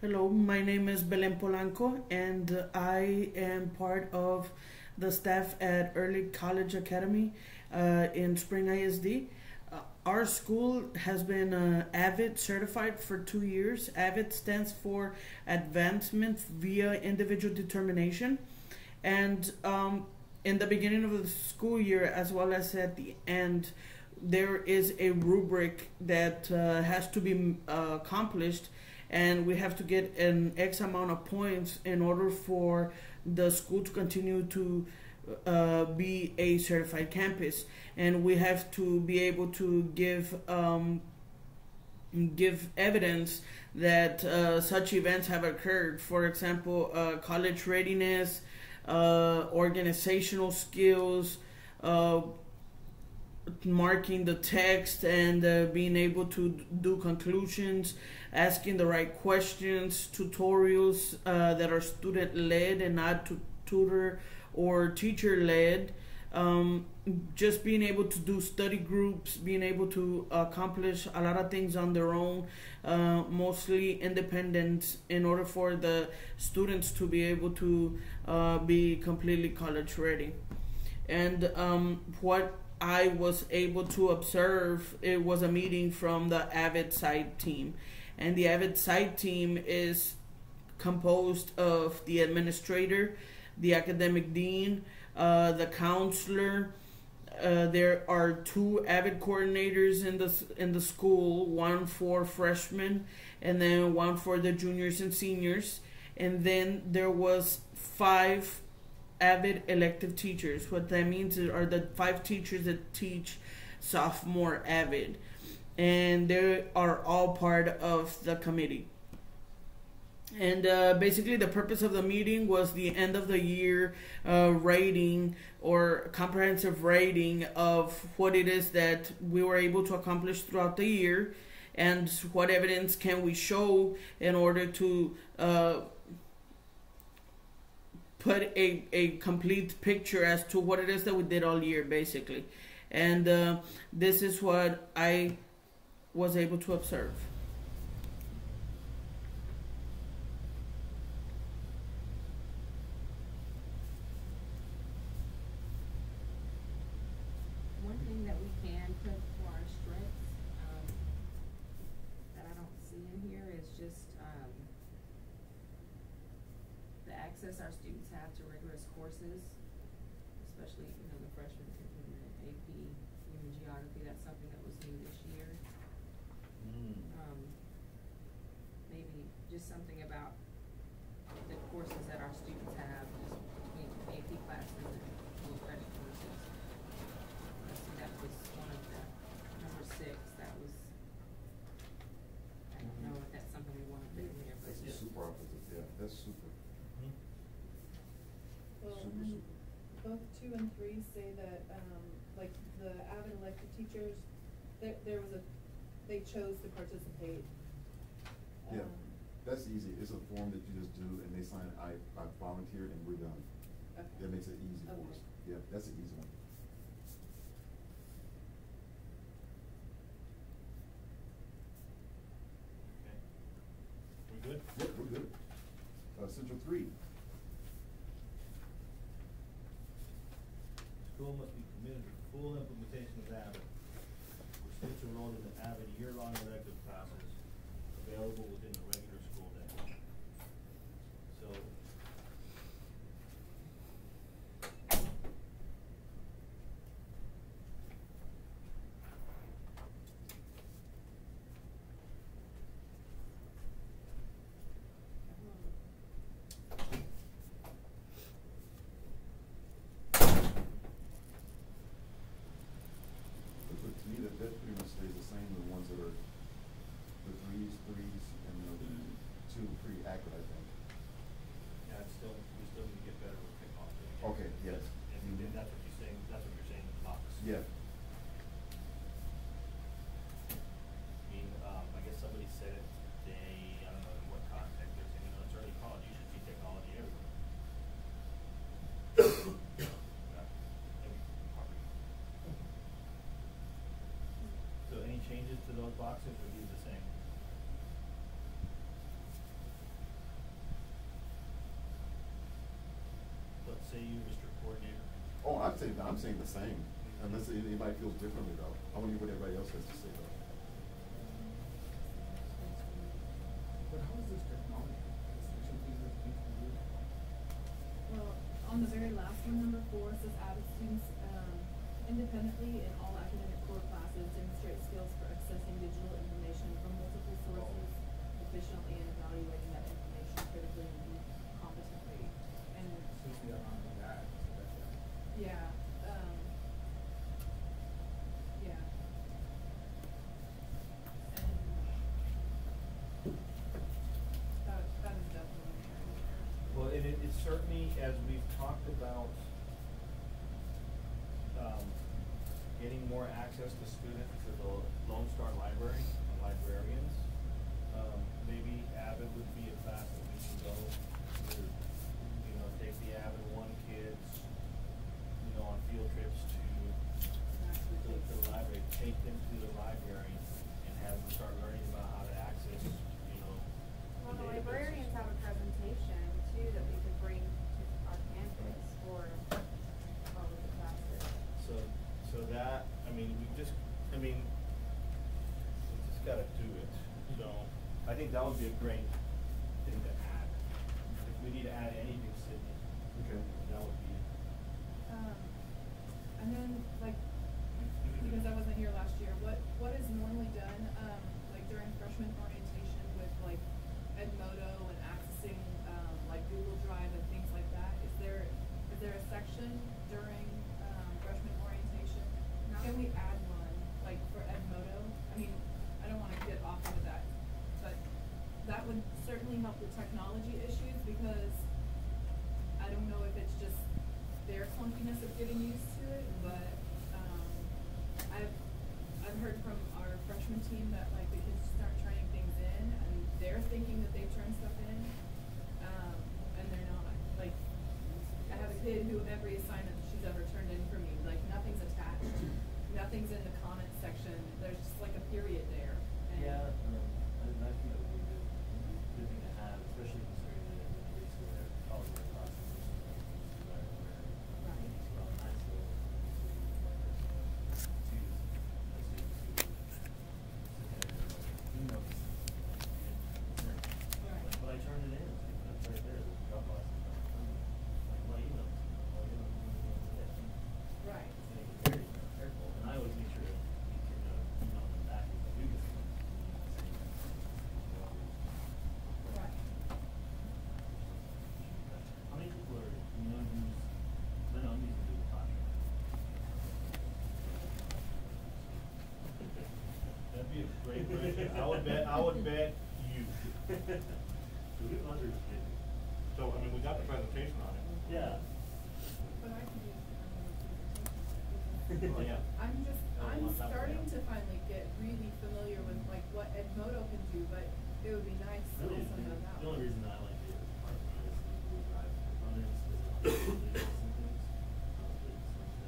Hello, my name is Belen Polanco, and I am part of the staff at Early College Academy in Spring ISD. Our school has been AVID certified for 2 years. AVID stands for Advancement via Individual Determination. And in the beginning of the school year, as well as at the end, there is a rubric that has to be accomplished, and we have to get an X amount of points in order for the school to continue to be a certified campus. And we have to be able to give evidence that such events have occurred. For example, college readiness, organizational skills, marking the text, and being able to do conclusions, asking the right questions, tutorials that are student led and not tutor or teacher led. Just being able to do study groups, being able to accomplish a lot of things on their own, mostly independent, in order for the students to be able to be completely college ready. And what I was able to observe, it was a meeting from the AVID side team. And the AVID side team is composed of the administrator, the academic dean, the counselor. There are two AVID coordinators in the school, one for freshmen and then one for the juniors and seniors. And then there was 5 AVID elective teachers. What that means are the 5 teachers that teach sophomore AVID, and they are all part of the committee. And basically the purpose of the meeting was the end of the year rating or comprehensive rating of what it is that we were able to accomplish throughout the year, and what evidence can we show in order to put a complete picture as to what it is that we did all year, basically. And this is what I was able to observe. One thing that we can put for our strengths that I don't see in here is just the access our students have to rigorous courses, especially, the freshmen taking the AP Human Geography. That's something that was new this year. Maybe just something about the courses that our students have, just between AP classes and dual credit courses. I see that was one of the number 6. That was, I don't know if that's something we want to put in there, but That's super opposite. Yeah, that's super. Well, Super, and super. both 2 and 3 say that, like the AVID elective teachers, they chose to participate. Yeah, that's easy. It's a form that you just do, and they sign, I volunteered, and we're done. Okay. That makes it easy for Okay. us. Yeah, that's an easy one. Okay. We good? Yep, we're good. Central 3. School must be committed to full implementation of AVID. For students enrolled in the AVID year-long elective classes available within the regular school day. So, But to me, that pretty much stays the same, the ones that are the threes, and the 2 pretty accurate, I think. yeah, we still need to get better with technology. Okay, yes. And that's what you're saying, in the box. Yeah. I mean, I guess somebody said it today, I don't know in what context, they're saying, it's early college, you should see technology everywhere. So any changes to those boxes, or leave the same? Oh, I'm saying the same, unless anybody feels differently though. I wanna hear what everybody else has to say though. But how is this technology? Is there something that we can do? Well, on the very last one, number 4, it says avid students, independently in all academic core classes demonstrate skills for accessing digital information from multiple sources efficiently and evaluating that information critically and competently. And, Since we are on that, so that's right. yeah, yeah. And that is definitely an area. Well, and it certainly, as we've talked about, getting more access to students to the Lone Star Library and librarians, maybe Avid would be a class that we can go to, take the Avid 1 kids, on field trips to the library, take them to the library and have them start learning about how to access, Well, the databases. librarians have a presentation too that we could bring to our campus for all of the classes. So that, we just gotta do it. So, I think that would be a great thing to add. If we need to add anything, Sydney, Okay. that would be. And then, like, because I wasn't here last year, what is normally done, like during freshman orientation with like Edmodo and accessing, like Google Drive and things like that? Is there a section during, freshman orientation? Can we add one, like for Edmodo? I mean, I don't wanna get off into that, but that would certainly help with technology issues because I don't know if it's just their clunkiness of getting used to it, but, I've heard from our freshman team that like the kids start turning things in and they're thinking that they've turned stuff in, and they're not. Like, I have a kid who every assignment she's ever turned in for me, like nothing's attached, nothing's in the comments section, there's just like a period there. And Yeah, I think that would be a good thing to have, especially considering that in the weeks where all of the classes are so where Right. it's well nice to Right. but I turned it in, that's right there, the drop box. Like my email. Right. Very careful, and I always make sure to email them back if I do get something. Right. How many people are, who's, I know I'm using Google Classroom. That'd be a great question. I would bet you. Google Classroom is good. So, we got the presentation on it. Yeah. But I can use Oh, yeah. I'm on top of starting that. to finally get really familiar with like what Edmodo can do, but it would be nice to Really, also know that. the only reason I like it is part of it is Google Drive components, because it allows you to do some things,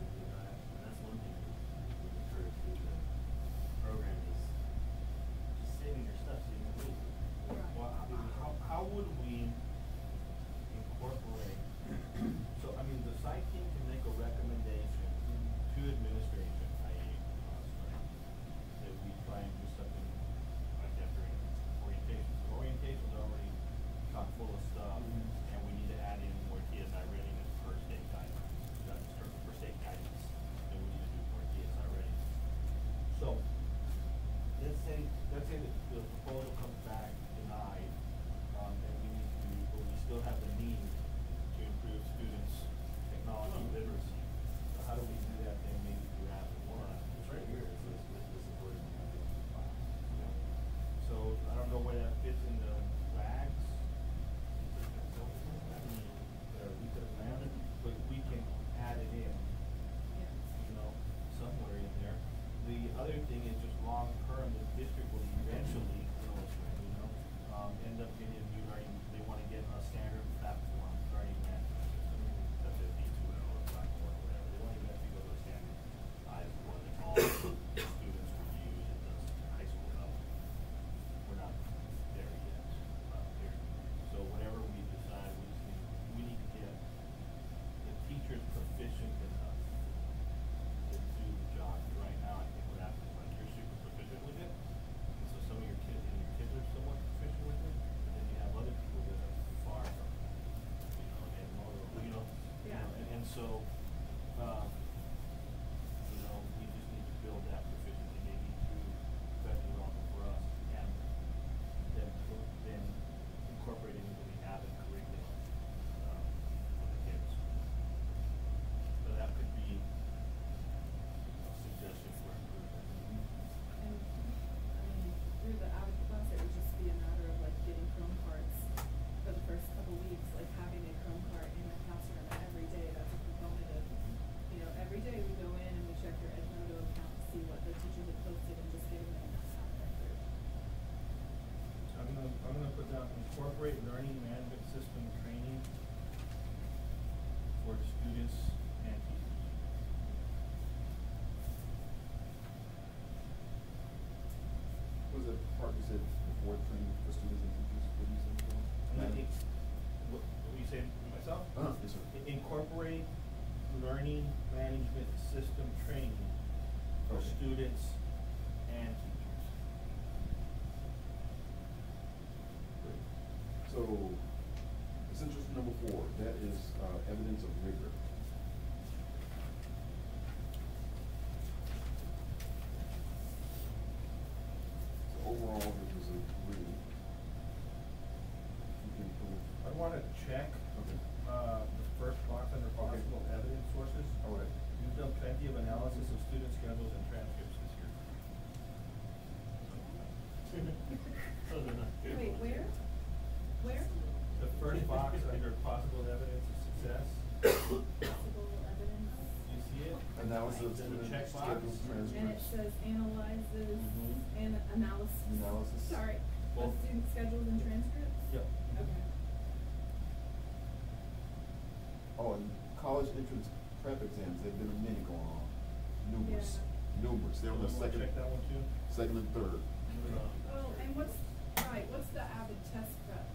Google Drive, and that's one thing that we encourage with the program is just saving your stuff so you don't lose it. Right. Well, how would we incorporate, so, the site team can make a recommendation to administration, i.e. us, right? That we try and do something like that during orientation. So orientation's already chock full of stuff, and we need to add in more TSI readiness first aid guidance. That's first aid guidance that we need to do for TSI readiness. So, let's say that the proposal comes back denied, and we need to, but we still have the need to improve students' technology literacy. So how do we do that then, maybe through Avid One? It's right here, it's this supporting file. So, I don't know where that fits in the WAGs. We could have landed, but we can add it in, Yeah. somewhere in there. The other thing is just long term, the district will eventually, end up getting a new learning, they wanna get a standard platform, learning management system, such as D2L or Blackboard or whatever. They wanna eventually go to a standardized one that all students will use at the high school level. We're not there yet, here. So whatever we decide, we need to get the teachers proficient enough part you said before, training for students and teachers, what do you say before? And I think, what you said myself? Yes, sir. Incorporate learning management system training for Okay. students and teachers. Great. So, essential number 4, that is, evidence of rigor. So overall, it was a really, you can improve. I wanna check, Okay. the first box under possible evidence sources. All right. You've done plenty of analysis of student schedules and transcripts this year. So they're not good. Wait, where? Where? The first box under possible evidence of success, Possible evidence. you see it? Analysis of There's a student checkbox. schedules, And it transcripts. says analyzes Mhm. and analysis. Analysis. Sorry, Well- of student schedules and transcripts? Yep. Okay. Oh, and college entrance prep exams, there've been many going on. Numerous. Yeah. Numerous. They're on the You wanna second, check that one too? second and third. Oh, and what's the Avid test prep?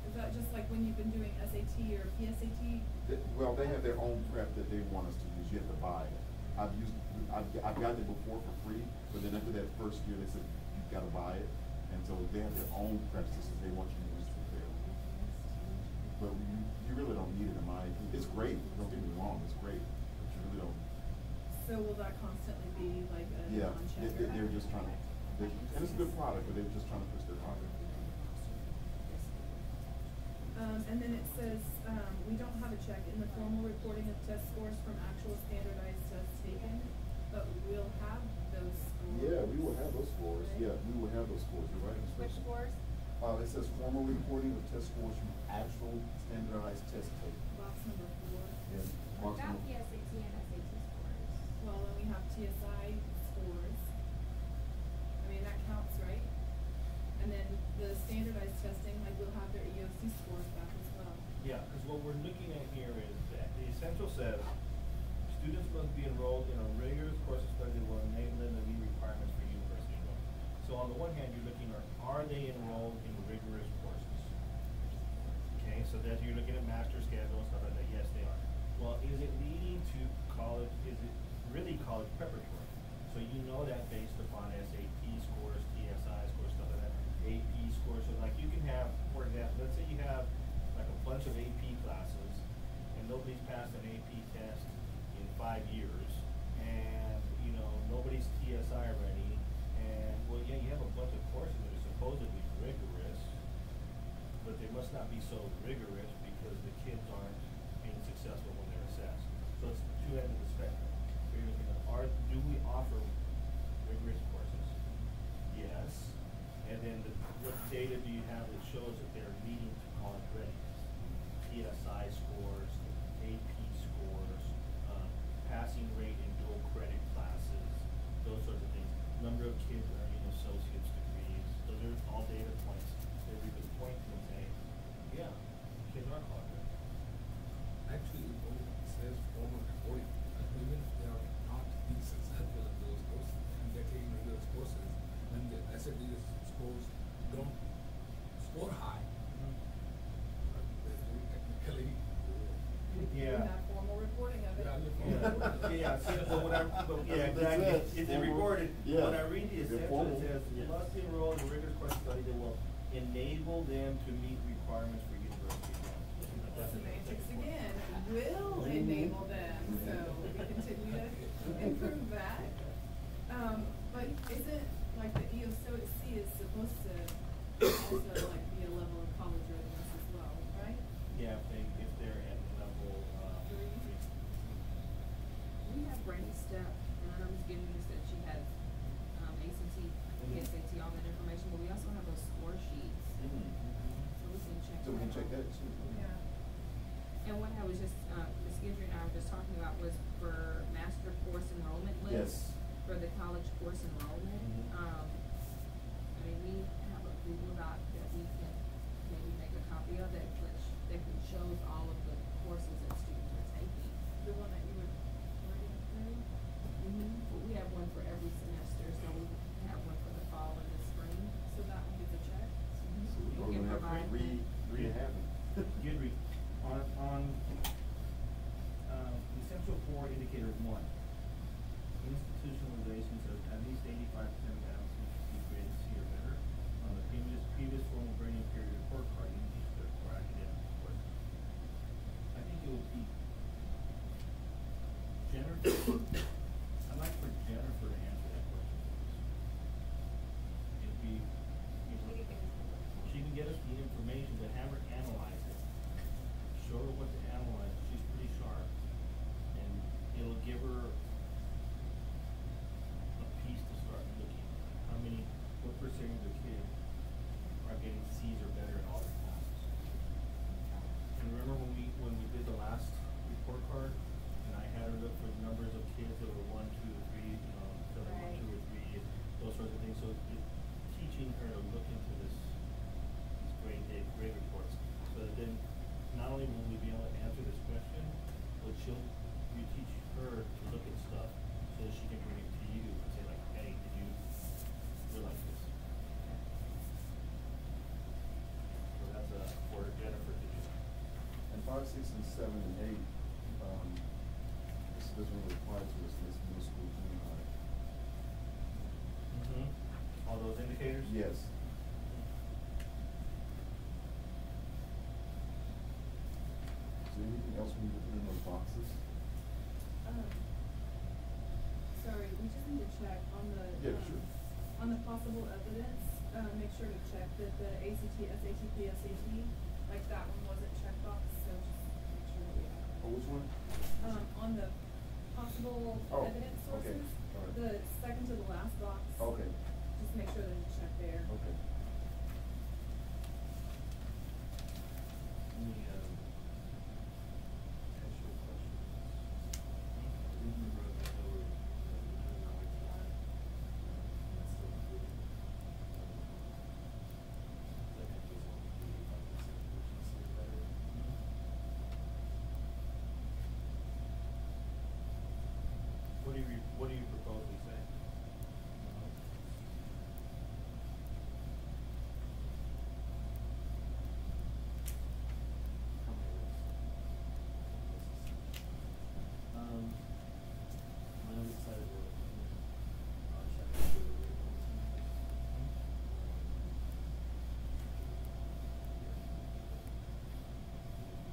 Is that just like when you've been doing SAT or PSAT? Well, they have their own prep that they want us to use. You have to buy it. I've gotten it before for free, but then after that first year, they said, you've gotta buy it. And so they have their own prep systems they want you to use to prepare. But you really don't need it in my opinion. It's great, don't get me wrong, it's great, but you really don't. So will that constantly be like a Yeah, non-checker? they're just trying to, and it's a good product, but they're just trying to push their product. And then it says, we don't have a check in the formal reporting of test scores from actual standardized tests taken, but we'll have those scores. Yeah, we will have those scores. right? Yeah, we will have those scores, you're right. Ms. Which Wilson. scores? It says formal reporting of test scores from actual standardized test tape. Box number 4. And What box about number- PSAT and SAT scores? Well, then we have TSI scores. I mean, that counts, right? And then the standardized testing, like we'll have their EOC scores back as well. Yeah, because what we're looking at here is that the essential says, students must be enrolled in a rigorous course of study that will enable them to meet requirements for university enrollment. So on the one hand, you're looking at, are they enrolled in rigorous courses? Okay, so that you're looking at master schedule and stuff like that, yes, they are. Well, is it leading to college, is it really college preparatory? So you know that based upon SAT scores, TSI scores, stuff like that, AP scores, so like you can have, for example, let's say you have like a bunch of AP classes and nobody's passed an AP test in 5 years and, you know, nobody's TSI ready and, well, yeah, you have a bunch of courses that are supposedly rigorous, but they must not be so rigorous because the kids aren't being successful when they're assessed. So it's two ends of the spectrum. So you're looking at, do we offer rigorous courses? Yes. And then what data do you have that shows that they're meeting to college readiness? TSI scores, AP scores, passing rate in dual credit classes, those sorts of things. Number of kids earning associate's degrees, those are all data points that we could point to and say, yeah, kids are college ready. Actually, it only says formal reporting, even if they are not being successful in those courses, and they're taking those courses, when the SAT scores don't score high, they're doing technically. We Yeah. have formal reporting of it. Yeah, Yeah, see, but when I, but, yeah, That's what that exactly, says. it's Formal- recorded, yeah. when I read the They're essential, formal. it says, Yeah. must enroll in a rigorous course of study that will enable them to meet requirements for university exams. Semantics again, will enable them, so we continue to improve that. But isn't, like, the EOC is supposed to also, like, be a level of college readiness as well, right? Yeah, if they're at level, Three. We have Brandy Step, and I know Ms. Giddens said she has, ACT, PSAT, all that information, but we also have those score sheets, so we can check So we can that check out. that too. Yeah. And what I was just, Ms. Gidry and I were just talking about was for master course enrollment lists. Yes. For the college course enrollment, Mhm. I mean, we have a Google Doc that we can maybe make a copy of that, that shows all of the courses that students are taking. The one that you were writing through? But we have one for every semester, so we have one for the fall and the spring. So at least 85% of applicants should be graded C or better. On the previous formal grading period report card, you can teach their core academic work. I think it would be Jennifer, I'd like for Jennifer to answer that question for us. It'd be, you know, she can get us the information, but have her analyze it. Show her what to analyze, she's pretty sharp. And it'll give her a piece to start looking at. How many, what percentage of kids are getting C's or better in all their classes? And remember when we did the last report card, and I had her look for numbers of kids that were 1, 2, or 3, you know, that were 1, 2, or 3, those sorts of things. So teaching her to look into these grade reports, so that then not only will we be able to answer this question, but we teach her to look at stuff so that she can bring it to you and say like, hey, did you realize this? So that's for Jennifer to do. And 5, 6, and 7, and 8, this doesn't really apply to us, this middle school, junior high. All those indicators? Yes. Is there anything else we need to put in those boxes? Sorry, we just need to check on the, Yeah, sure. on the possible evidence, make sure to check that the ACT, SATP, SAT, like that one wasn't checked off, so just make sure that we have that. Oh, which one? On the possible Oh, evidence okay, sources, all right. the second to the last box. Okay, Just make sure there's a check there. okay. Any potential questions? What do you propose we say? My own side of the, I'll check out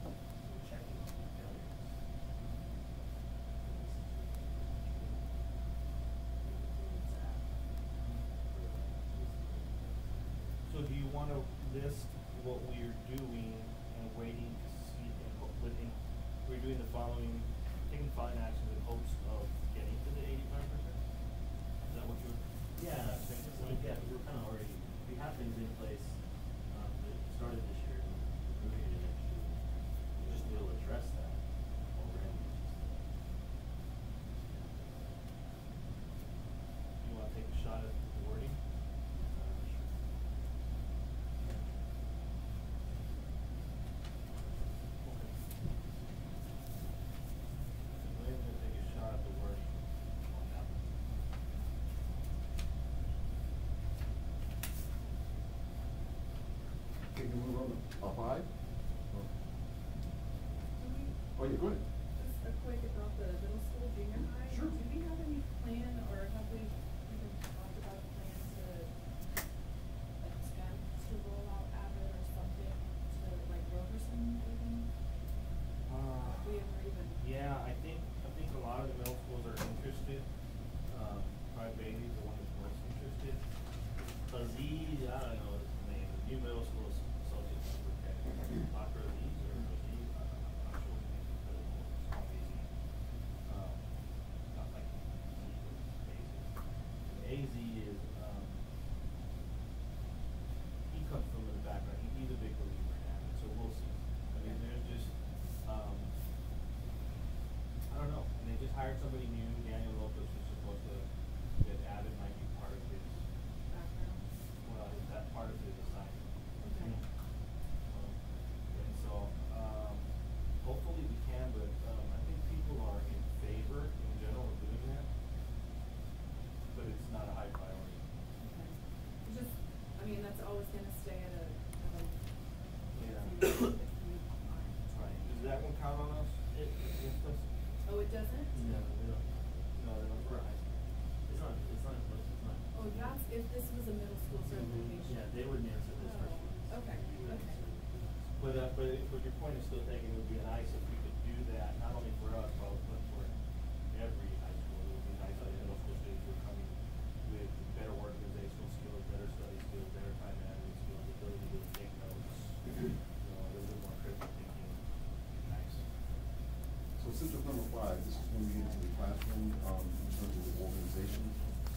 the checking failures. So do you wanna list what we're doing and waiting to see, we're doing the following, taking the following actions in hopes of getting to the 85%? Is that what you're? Yeah, saying? so yeah, we're kind of already, we have things in place, that started this year, and we're moving into next year. We just will address that already. You wanna take a shot at the wording? Sure. Okay. We're gonna take a shot at the wording on that one. Can you move on to 5? Do we, Oh, yeah, go ahead. just a quick about the middle school, junior high. Sure. Do we have any plan, or have we even talked about a plan to, like, attempt to roll out Avid or something to, like, Roberson even? Have we ever even? Yeah, I think a lot of the middle schools are interested. Probably Bailey's the one that's most interested. Aziz, I don't know his name, the new middle school associate superintendent, Dr. Aziz or Aziz, I'm not sure what his name is, but it's probably Aziz. Not like Z, but AZ. AZ is, he comes from the background, he's a big believer in that, so we'll see. I mean, they're just, I don't know, and they just hired somebody new, Daniel Lopez, who's supposed to, that Avid might be part of his, Background? well, is that part of his assignment? Okay. And so, hopefully we can, but, I think people are in favor in general of doing that, but it's not a high priority. if this was a middle school certification. Yeah, they wouldn't answer this Oh, question. okay, You would okay. answer this. But your point is still taken, it would be nice if we could do that, not only for us, but for every high school. It would be nice if middle school students were coming with better organizational skills, better study skills, better time management skills, ability to take notes, you know, a little bit more critical thinking. Nice. So subject number 5, this is when we get into the classroom, in terms of the organization.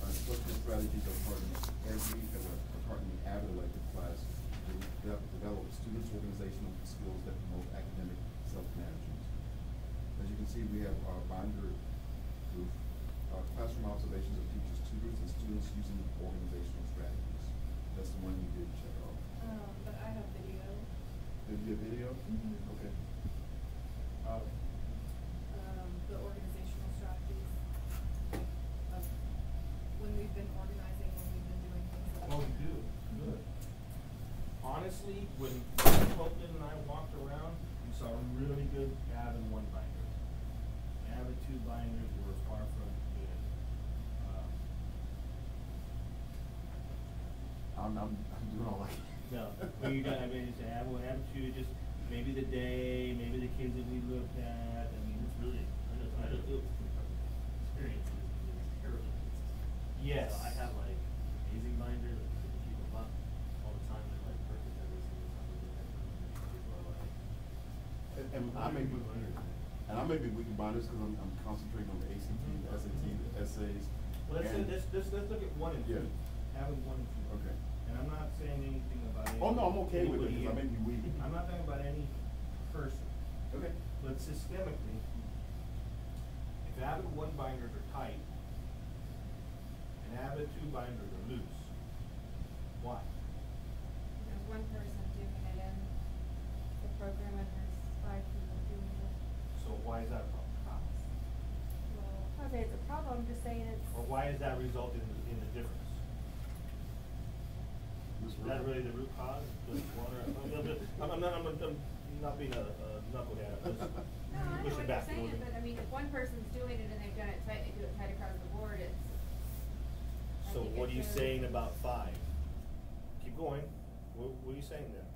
Instructional strategies are part of the AVID elective class to develop students' organizational skills that promote academic self-management. As you can see, we have our binder group, classroom observations of teachers, tutors, and students using organizational strategies. That's the one you did check off. But I have video. Did you have video? Mhm. Okay. The organizational strategies of when we've been organizing, when we've been doing things like Oh, that. you do, good. Honestly, when Copeland and I walked around, we saw really good AVID 1 binders. AVID 2 binders were far from good. I'm doing all I can. No, when you got, I mean, it's AVID 1, AVID 2, just maybe the day, maybe the kids that we looked at, I mean, it's really, I don't feel experience is terribly consistent. Yes. So I have like amazing binders, like people keep them up all the time, they're like perfect every single time we look at them, and people are like, And I may be, and I may be weak in binders because I'm concentrating on the ACT, the SAT, the essays. well, and- let's look at 1 and 2. Yeah. AVID 1 and 2. Okay. And I'm not saying anything about any. Oh, no, I'm okay with it, anybody because I may be else. weak. I'm not talking about any person, Okay. but systemically, if AVID 1 binders are tight and AVID 2 binders are loose, why? There's one person doing it in the program and there's 5 people doing it. So why is that a problem? Well, I'd say it's a problem, I'm just saying it's. Or why does that result in the difference? Is that really the root cause? Just water? I'm not being a knucklehead, I'm just No, I know pushing what back. you're saying, but I mean, if one person's doing it and they've done it tight, they do it tight across the board, it's. I So think what are you it's a- saying about 5? Keep going. What are you saying then?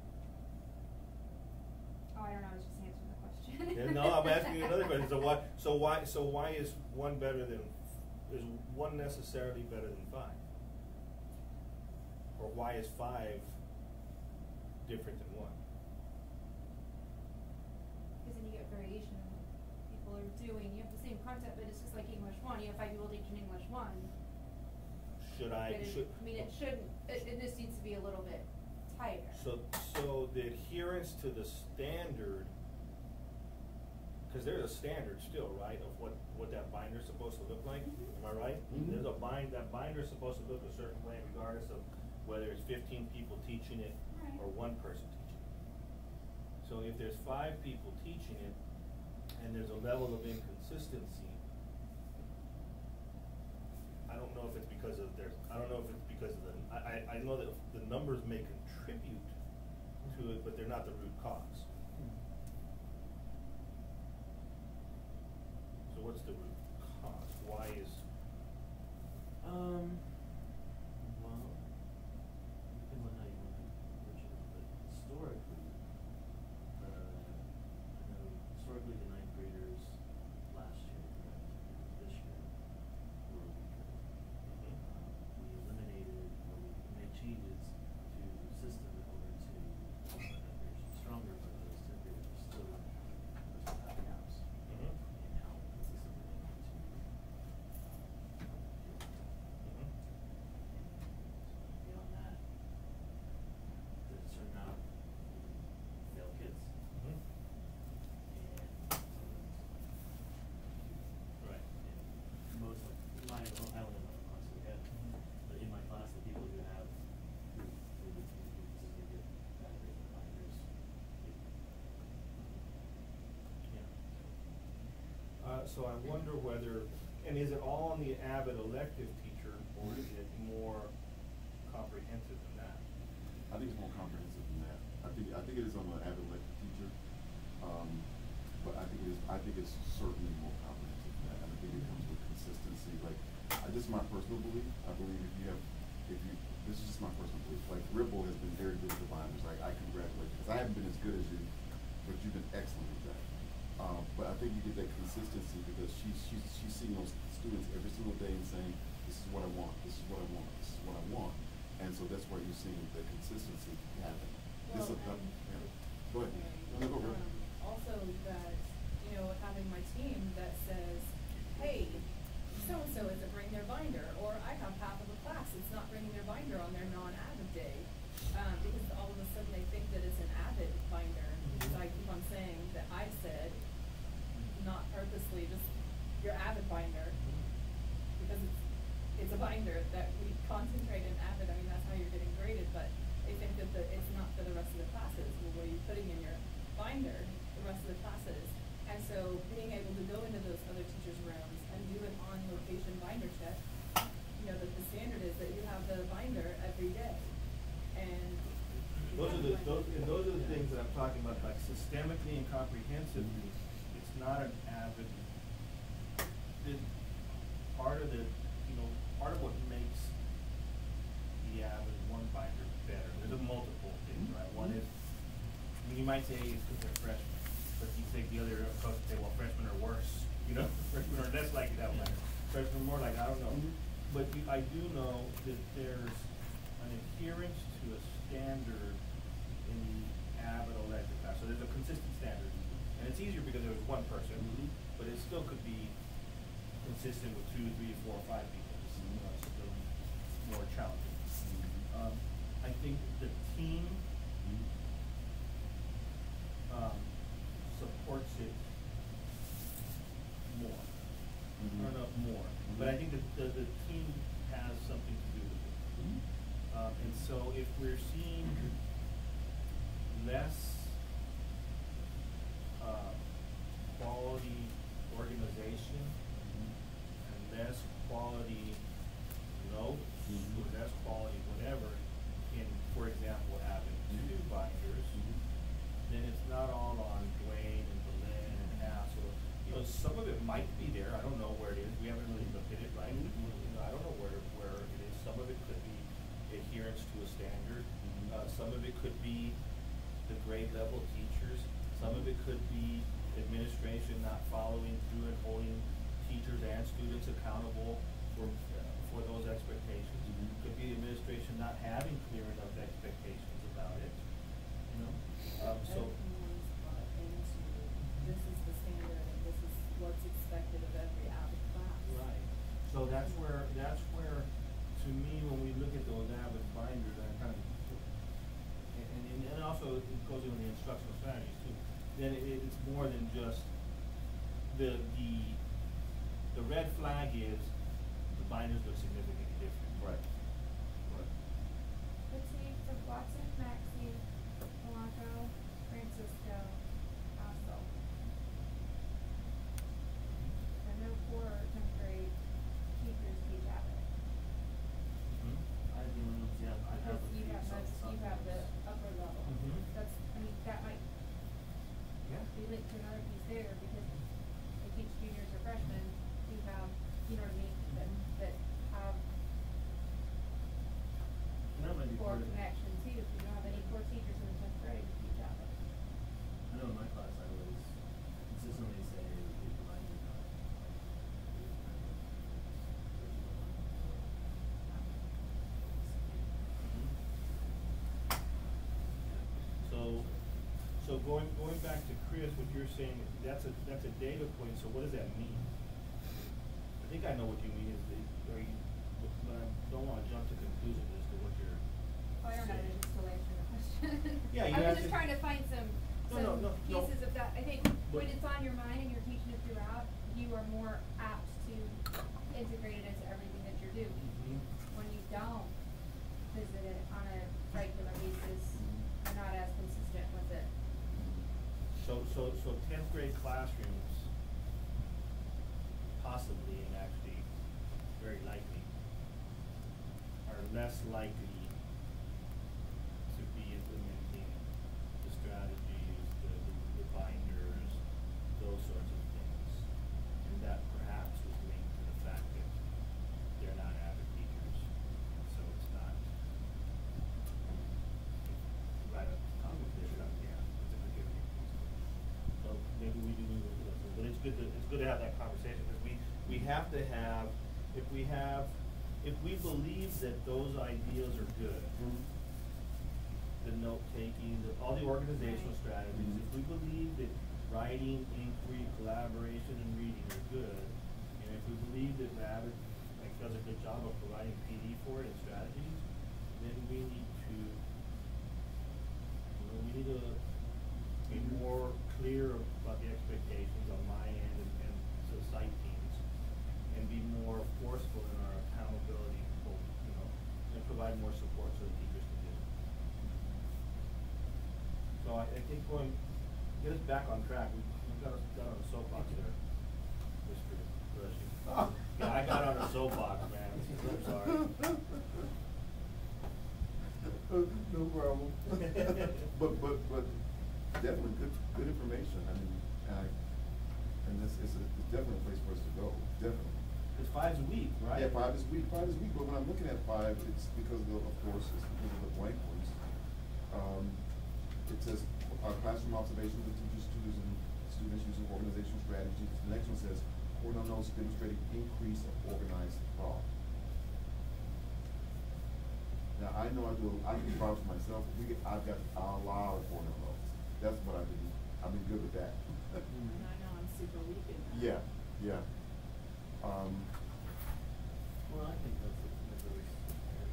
Oh, I don't know, I was just answering the question. Yeah, no, I'm asking you another question. So why is 1 better than, is 1 necessarily better than 5? Or why is 5 different than 1? Because then you get variation in what people are doing, you have the same concept, but it's just like English 1, you have 5 people teaching English 1. Should But I, it, should? I mean, it shouldn't, it just needs to be a little bit tighter. So the adherence to the standard, because there's a standard still, right, of what that binder's supposed to look like, am I right? Mhm. There's that binder's supposed to look a certain way regardless of whether it's 15 people teaching it Right. or 1 person teaching it. So if there's 5 people teaching it and there's a level of inconsistency, I don't know if it's because of I know that the numbers may contribute to it, but they're not the root cause. So what's the root cause? Why is? well, depends on how you want to approach it, but historically, I know historically the 9th graders last year, this year, were weaker. We eliminated, or we made changes to the system in order to make the 9th graders stronger, but those 10th graders are still, those have gaps in how consistently they need to beyond that, there's a certain amount of failed kids. And Right. and most of my, I don't know off the head, but in my class, the people who have, who consistently get bad grades in binders, So I wonder whether, and is it all on the AVID elective teacher, or is it more comprehensive than that? I think it's more comprehensive than that. I think it is on the AVID elective teacher, but I think it's certainly more comprehensive than that. And I think it comes with consistency. Like, this is my personal belief. I believe if you have if you, this is just my personal belief, like Ripple has been very good with the binders, I congratulate you, because I haven't been as good as you, but you've been excellent with that. But I think you get that consistency because she's seeing those students every single day and saying, this is what I want, this is what I want, this is what I want. And so that's why you're seeing the consistency happen. This Well, is, and- go ahead. No, go ahead. Also that, you know, having my team that says, hey, so-and-so isn't bringing their binder, or I have half of a class that's not bringing their binder on their non-avid day. Because all of a sudden they think that it's an avid binder, because I keep on saying that I've said, not purposely, just your avid binder, because it's a binder that we concentrate in avid. I mean, that's how you're getting graded, but they think that it's not for the rest of the classes. Well, what are you putting in your binder the rest of the classes? And so being able to go into those other teachers' rooms and do an on-location binder check, you know, that the standard is that you have the binder every day. And Those are the things that I'm talking about, like systemically and comprehensively. It's not an avid. Part of the, you know, part of what makes the avid one binder better. There's a multiple things, right? One is, I mean, you might say it's because they're freshmen, but you take the other approach and say, well, freshmen are worse, you know, freshmen are less likely to have binder. Freshmen are more like, I don't know. But I do know that there's an adherence to a standard in the avid elective class. So there's a consistent standard. And it's easier because there's one person, but it still could be consistent with 2, 3, 4, 5 people. It's, you know, it's still more challenging. I think the team supports it more. I don't know if more, but I think that the team has something to do with it. And so if we're seeing less quality organization and less quality notes or less quality whatever in, for example, having 2 binders, then it's not all on Dwayne and Belen and Hassel. You know, some of it might be there. I don't know where it is. We haven't really looked at it, right? You know, I don't know where it is. Some of it could be adherence to a standard. Some of it could be the grade level teachers. Some of it could be administration not following through and holding teachers and students accountable for those expectations. Could be administration not having clear enough expectations about it. You know, so. everyone's bought into, this is the standard and this is what's expected of every avid class. Right. So that's where, to me, when we look at those avid binders, I kind of, and also it goes into the instructional strategies too. Then it's more than just the red flag is the binders look significantly different. Right. Let's see, so Watson, Maxie, Polanco, Francisco, Hassel. I know 4 10th grade teachers teach avid. I do, yeah, I have Because a you few have most, some you have the upper level. That's, I mean, that might Yeah. be linked to another piece there, because they teach juniors or freshmen who have, you know what I mean, that have And that might be core part of it. connection too. If you don't have any core teachers in the 10th grade who teach avid. I know in my class I always consistently say read the binder doc. So going back to Chris, what you're saying, that's a data point, so what does that mean? I think I know what you mean, but I don't wanna jump to conclusions as to what you're Oh, I don't know, saying. just to answer the question. Yeah, you I have was just to- trying to find some No. pieces of that. I think when But- it's on your mind and you're teaching it throughout, you are more apt to integrate it into everything that you're doing. When you don't visit it on a regular basis, you're not as consistent with it. So 10th grade classrooms, possibly and actually very likely, are less likely to be implementing the strategies, the binders, those sorts of things. And that perhaps was linked to the fact that they're not avid teachers, and so it's not it's good to have that conversation, because we have to have, if we believe that those ideas are good, the note-taking, all the organizational strategies, if we believe that writing, inquiry, collaboration, and reading are good, and if we believe that Rabbit does a good job of providing PD for it and strategies, then we need to, be more clear about the expectations on my end and the site teams, and be more forceful in our accountability, and provide more support so the teachers can do it. So I think get us back on track. We've got on a soapbox there, Mr. Rushing. Yeah, I got on a soapbox, man. I'm sorry. No problem. but definitely good information. I mean, and this is definitely a place for us to go. Definitely. It's 5's a week, right? Yeah, 5 is week. 5 is week. But when I'm looking at 5, it's because of course, it's because of the blank ones. It says classroom observations of teachers, students using organizational strategies. The next one says Cornell notes demonstrating increase of organized thought. Now I know I can vouch for myself. I've got a lot of Cornell notes. That's what I've been good with that. And I know I'm super weak in that. Yeah. Well, I think that's really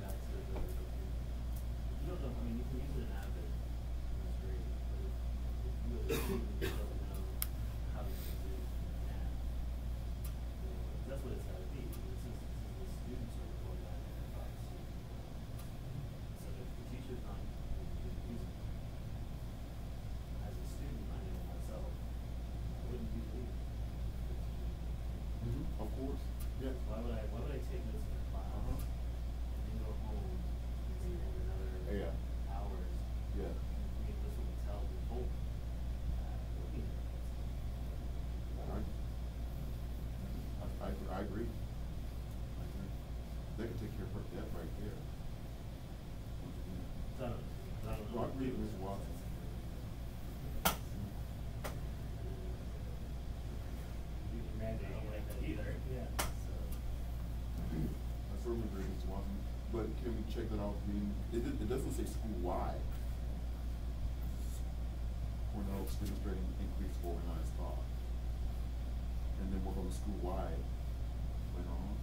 back to the, you don't know, I mean, you can use it in Avid, that's great, but if you don't know how to use it in math, that's what it's gotta be. The students are reporting that in advice. So if the teacher's not using it, as a student, I know myself, I wouldn't use it. Of course. Yeah. Why would I take notes in a class and then go home and spend another hours? Yeah. Being listened to tell the whole looking at I agree. They can take care of that right there. Well, I agree with Mr. Watson. You can mandate, I don't like that either. Yeah. I certainly agree with Mr. Watson, but can we check that off? I mean, it doesn't say school-wide. Cornell demonstrating increased organized thought. And then we're going to school-wide later on.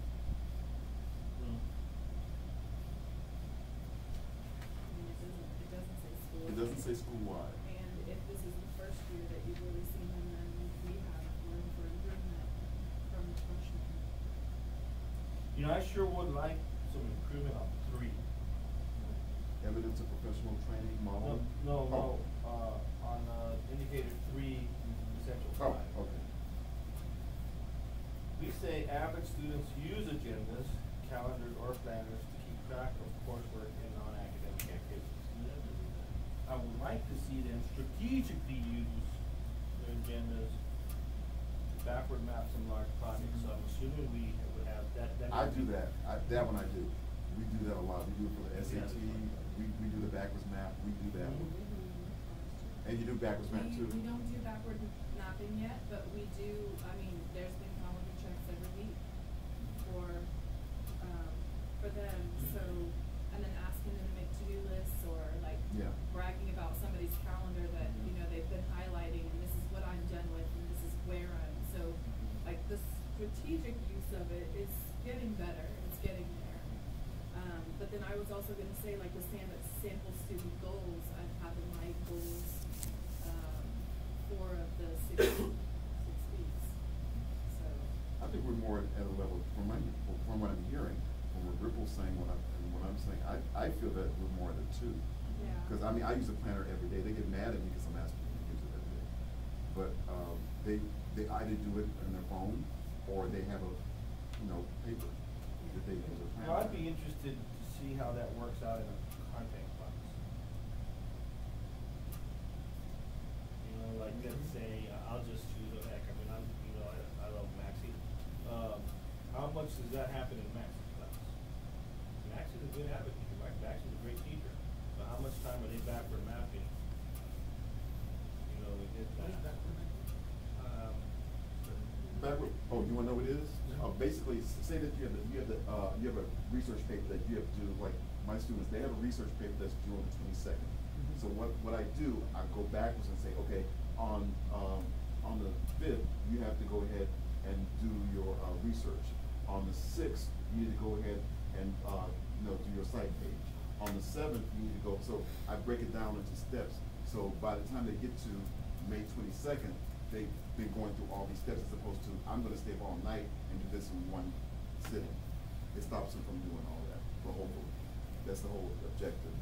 I mean, it doesn't say school. It doesn't say school-wide. And if this is the first year that you've really seen them, then we have room for improvement from the freshmen. You know, I sure would like some improvement on 3. Evidence of professional training model? No, on indicator 3, essential 5. Oh, okay. We say average students use agendas, calendars, or planners to keep track of coursework and non-academic activities. I would like to see them strategically use their agendas to backward map some large projects. So I'm assuming we would have that. I do that. That one I do. We do that a lot. We do it for the SAT. We do the backwards map. We do that one. And you do backwards map too? We don't do backward mapping yet, but we do, I mean, there's been calendar checks every week for them, so, and then asking them to make to-do lists or like bragging about somebody's calendar that, you know, they've been highlighting and this is what I'm done with and this is where I'm, so like the strategic use of it is getting better, it's getting there. But then I was also gonna say like the sample student goals, I'm having my goals, 4 of the 6 weeks, so. I think we're more at a level, from what I'm hearing, from what Ripple's saying, what I'm saying, I feel that we're more at a 2. Yeah. Because I mean, I use a planner every day. They get mad at me because I'm asking them to use it every day. But they either do it on their phone or they have a paper that they use a planner. Well, I'd be interested to see how that works out in a content class. You know, like let's say I'll just choose a heck. I mean, I love Maxi. How much does that happen in Maxi's class? Max is a good advocate, right? Max is a great teacher. But how much time are they backward mapping? You know, to get that. basically, say that you have a research paper that you have to do. Like my students, they have a research paper that's due on the 22nd. So what I do, I go backwards and say, okay, on the 5th, you have to go ahead and do your research. On the 6th, you need to go ahead and do your site page. On the 7th, you need to go. So I break it down into steps. So by the time they get to May 22nd, they've been going through all these steps as opposed to I'm going to stay up all night and do this in one sitting. It stops them from doing all that. But hopefully, that's the whole objective.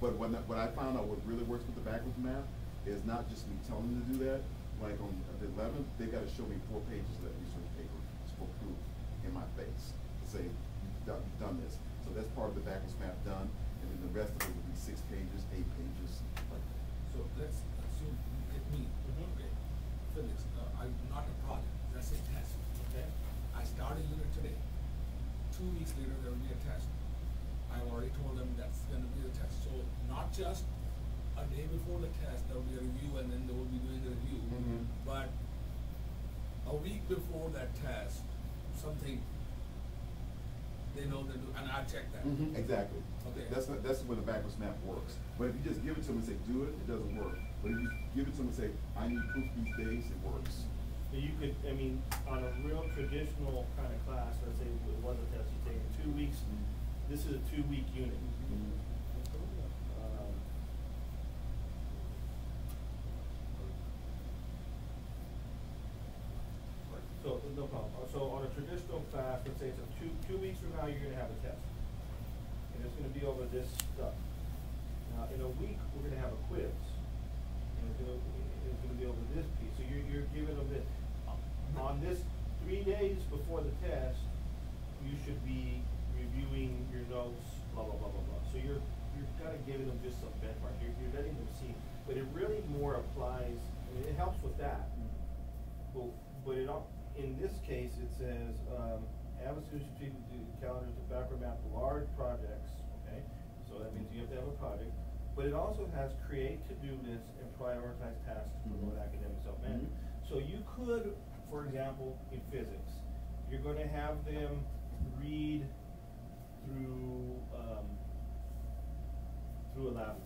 But what I found out what really works with the backwards math is not just me telling them to do that. Like on the 11th, they've got to show me 4 pages of that research paper for proof in my face to say you've done this. So that's part of the backwards math done, and then the rest of it will be 6 pages, 8 pages, like that. So let's assume you get me, okay, physics, I'm not a project, that's a test. Okay. I start a unit today. 2 weeks later, there will be a test. I already told them that's going to be the test. So not just a day before the test, there will be a review, and then they will be doing the review. But a week before that test, something they know they do, and I check that. Exactly. Okay. That's when the backwards math works. But if you just give it to them and say do it, it doesn't work. But if you give it to them and say I need proof these days, it works. So you could, I mean, on a real traditional kind of class, let's say it was a test you take in 2 weeks, this is a 2-week unit. So no problem. So on a traditional class, let's say it's a 2 weeks from now, you're going to have a test, and it's going to be over this stuff. Now in a week, we're going to have a quiz, and it's going to be over this piece. So you're giving them this. On this 3 days before the test, you should be reviewing your notes, blah blah blah blah blah. So you're kind of giving them just some benchmark. You're letting them see, but it really more applies. I mean, it helps with that. But in this case, it says have a student do calendars to backward map large projects. Okay, so that means you have to have a project. But it also has create to-do lists and prioritize tasks to promote academic self-management. So you could, for example, in physics, you're going to have them read through a pre-lab,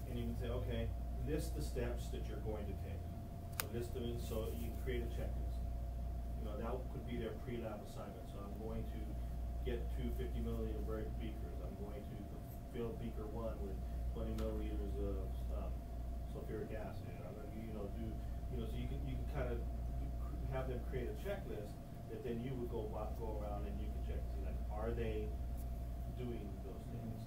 and you can say, okay, list the steps that you're going to take. List them, so you can create a checklist. That could be their pre-lab assignment. So I'm going to get 2 50 milliliter beakers. I'm going to fill beaker 1 with 20 milliliters of sulfuric acid. I'm going to so you can kind of have them create a checklist that then you would go around and you can check to see, like, are they doing those things?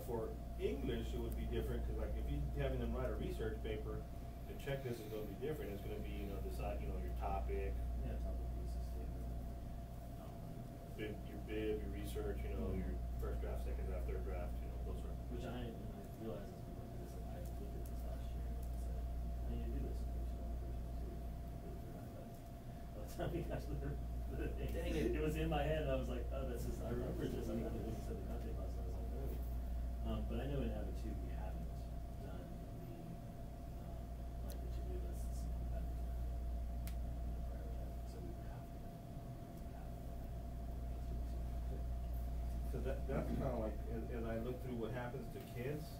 For English, it would be different because, like, if you're having them write a research paper, the checklist is going to be different. It's going to be, decide, your topic, Yeah, topic thesis statement. your bib, your research, your first draft, second draft, third draft, those sort of. Which I realized as we went through this, I looked at this last year and said, I need to do this in version 1, version 2. By the time we got to dang it was in my head, and I was like, oh, this is, I remember this, I remember this, said the content class, and I was like, oh. But I know in Avid 2 we haven't done the to-do lists and that prioritizing, so we would have to So that's kind of like, as I look through what happens to kids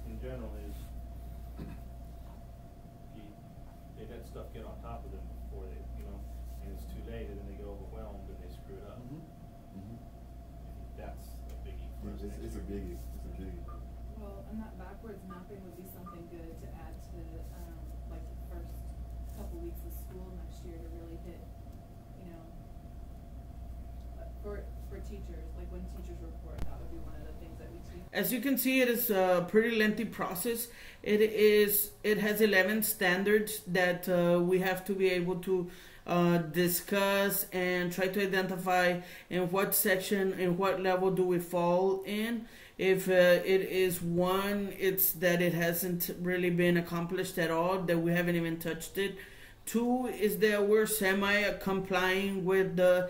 in general is they let stuff get on top of them before they, and it's too late, and then they get overwhelmed and they screw it up. That's a biggie. It's a biggie. It's a biggie. Well, and that backwards mapping would be something good to add to, like the first couple weeks of school next year to really hit, for teachers, like when teachers report, that would be one of the things that we teach. As you can see, it is a pretty lengthy process. It has 11 standards that we have to be able to discuss and try to identify in what section, in what level do we fall in. If it is one, it's that it hasn't really been accomplished at all, that we haven't even touched it. 2 is that we're semi-complying with the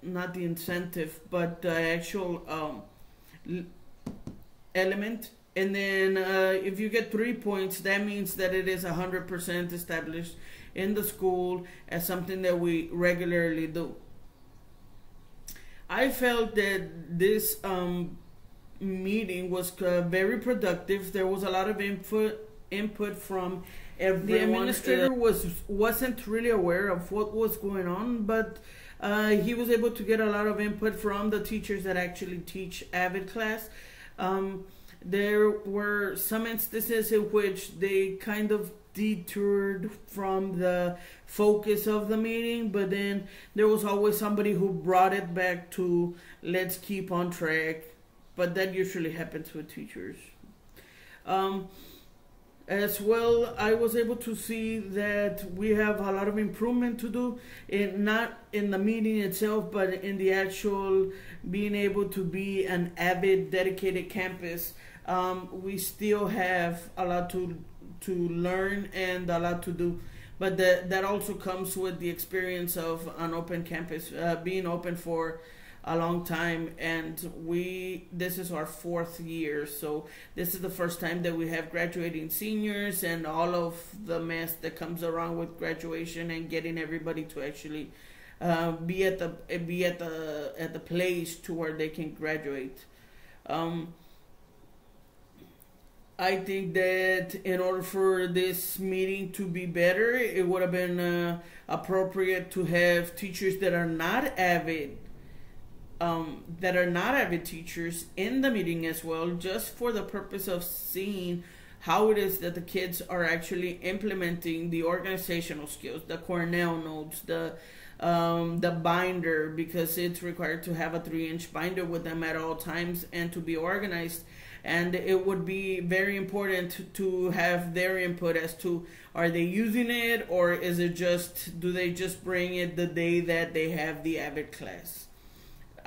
not the incentive, but the actual element. And then if you get 3 points, that means that it is 100% established in the school as something that we regularly do. I felt that this meeting was very productive. There was a lot of input from everyone. The administrator wasn't really aware of what was going on, but he was able to get a lot of input from the teachers that actually teach AVID class. There were some instances in which they kind of detoured from the focus of the meeting, but then there was always somebody who brought it back to let's keep on track. But that usually happens with teachers. As well, I was able to see that we have a lot of improvement to do, not in the meeting itself, but in the actual being able to be an AVID dedicated campus. We still have a lot to learn and a lot to do, but that also comes with the experience of an open campus, being open for a long time, and this is our 4th year, so this is the first time that we have graduating seniors and all of the mess that comes around with graduation and getting everybody to actually be at the place to where they can graduate. I think that in order for this meeting to be better, it would have been appropriate to have teachers that are not AVID teachers in the meeting as well, just for the purpose of seeing how it is that the kids are actually implementing the organizational skills, the Cornell notes, the binder, because it's required to have a 3-inch binder with them at all times and to be organized. And it would be very important to have their input as to, are they using it, or is it just, do they just bring it the day that they have the AVID class?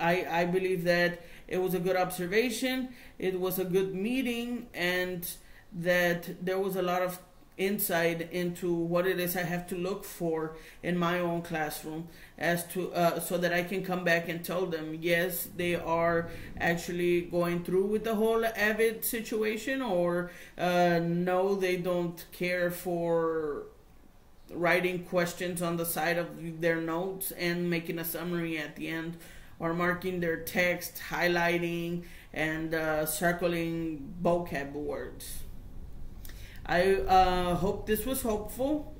I believe that it was a good observation, it was a good meeting, and that there was a lot of insight into what it is I have to look for in my own classroom, as to so that I can come back and tell them, yes, they are actually going through with the whole AVID situation, or no, they don't care for writing questions on the side of their notes and making a summary at the end, or marking their text, highlighting, and circling vocab words. I hope this was helpful,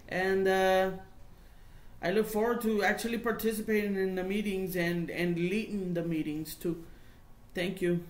and I look forward to actually participating in the meetings and leading the meetings too. Thank you.